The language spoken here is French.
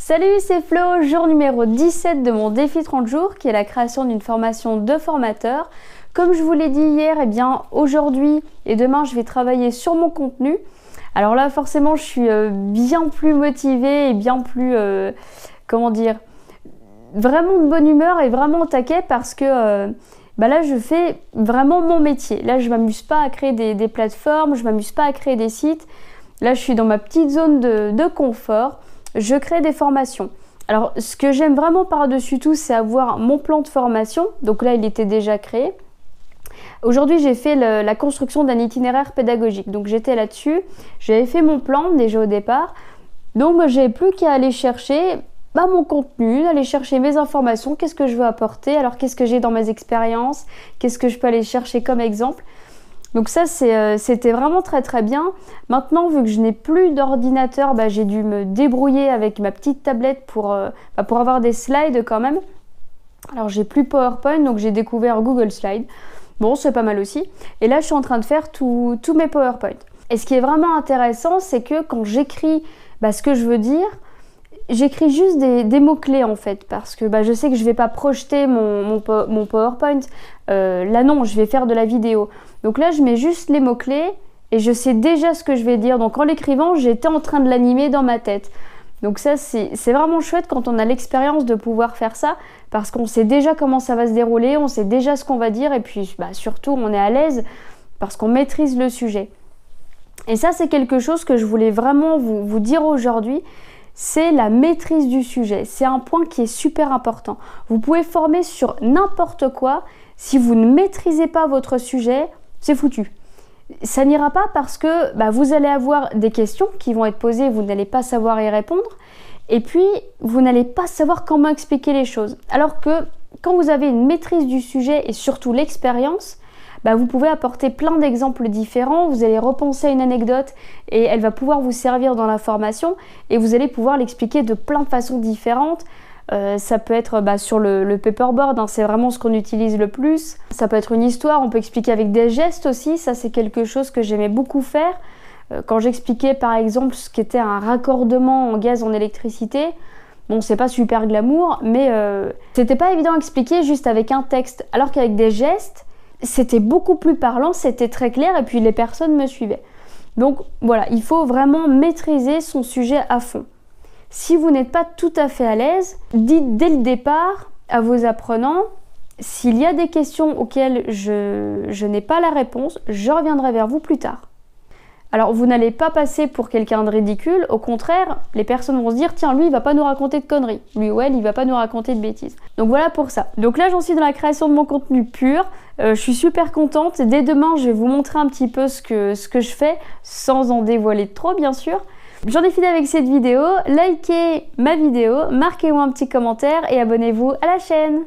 Salut, c'est Flo, jour numéro 17 de mon défi 30 jours qui est la création d'une formation de formateur. Comme je vous l'ai dit hier, aujourd'hui et demain je vais travailler sur mon contenu. Alors là forcément je suis bien plus motivée et bien plus, vraiment de bonne humeur et vraiment au taquet parce que là je fais vraiment mon métier. Là je m'amuse pas à créer des plateformes, je m'amuse pas à créer des sites. Là je suis dans ma petite zone de confort. Je crée des formations. Alors, ce que j'aime vraiment par-dessus tout, c'est avoir mon plan de formation. Donc là, il était déjà créé. Aujourd'hui, j'ai fait la construction d'un itinéraire pédagogique. Donc, j'étais là-dessus. J'avais fait mon plan déjà au départ. Donc, moi, j'avais plus qu'à aller chercher mon contenu, aller chercher mes informations. Qu'est-ce que je veux apporter? Alors, qu'est-ce que j'ai dans mes expériences? Qu'est-ce que je peux aller chercher comme exemple? Donc ça, c'était vraiment très très bien. Maintenant, vu que je n'ai plus d'ordinateur, j'ai dû me débrouiller avec ma petite tablette pour avoir des slides quand même. Alors, j'ai plus PowerPoint, donc j'ai découvert Google Slides. Bon, c'est pas mal aussi. Et là, je suis en train de faire tous mes PowerPoint. Et ce qui est vraiment intéressant, c'est que quand j'écris ce que je veux dire, j'écris juste des mots-clés en fait, parce que je sais que je vais pas projeter mon PowerPoint. Là non, je vais faire de la vidéo. Donc là, je mets juste les mots-clés et je sais déjà ce que je vais dire. Donc en l'écrivant, j'étais en train de l'animer dans ma tête. Donc ça, c'est vraiment chouette quand on a l'expérience de pouvoir faire ça, parce qu'on sait déjà comment ça va se dérouler, on sait déjà ce qu'on va dire et puis surtout, on est à l'aise parce qu'on maîtrise le sujet. Et ça, c'est quelque chose que je voulais vraiment vous dire aujourd'hui. C'est la maîtrise du sujet. C'est un point qui est super important. Vous pouvez former sur n'importe quoi. Si vous ne maîtrisez pas votre sujet, c'est foutu. Ça n'ira pas parce que vous allez avoir des questions qui vont être posées, vous n'allez pas savoir y répondre. Et puis, vous n'allez pas savoir comment expliquer les choses. Alors que quand vous avez une maîtrise du sujet et surtout l'expérience, vous pouvez apporter plein d'exemples différents, vous allez repenser à une anecdote et elle va pouvoir vous servir dans la formation et vous allez pouvoir l'expliquer de plein de façons différentes. Ça peut être sur le paperboard, c'est vraiment ce qu'on utilise le plus. Ça peut être une histoire, on peut expliquer avec des gestes aussi, ça c'est quelque chose que j'aimais beaucoup faire. Quand j'expliquais par exemple ce qu'était un raccordement en gaz en électricité, bon c'est pas super glamour, mais c'était pas évident à expliquer juste avec un texte, alors qu'avec des gestes, c'était beaucoup plus parlant, c'était très clair et puis les personnes me suivaient. Donc voilà, il faut vraiment maîtriser son sujet à fond. Si vous n'êtes pas tout à fait à l'aise, dites dès le départ à vos apprenants, s'il y a des questions auxquelles je n'ai pas la réponse, je reviendrai vers vous plus tard. Alors vous n'allez pas passer pour quelqu'un de ridicule, au contraire, les personnes vont se dire tiens lui il va pas nous raconter de conneries, lui ou elle il va pas nous raconter de bêtises. Donc voilà pour ça. Donc là j'en suis dans la création de mon contenu pur, je suis super contente, dès demain je vais vous montrer un petit peu ce que je fais, sans en dévoiler trop bien sûr. J'en ai fini avec cette vidéo, likez ma vidéo, marquez-moi un petit commentaire et abonnez-vous à la chaîne.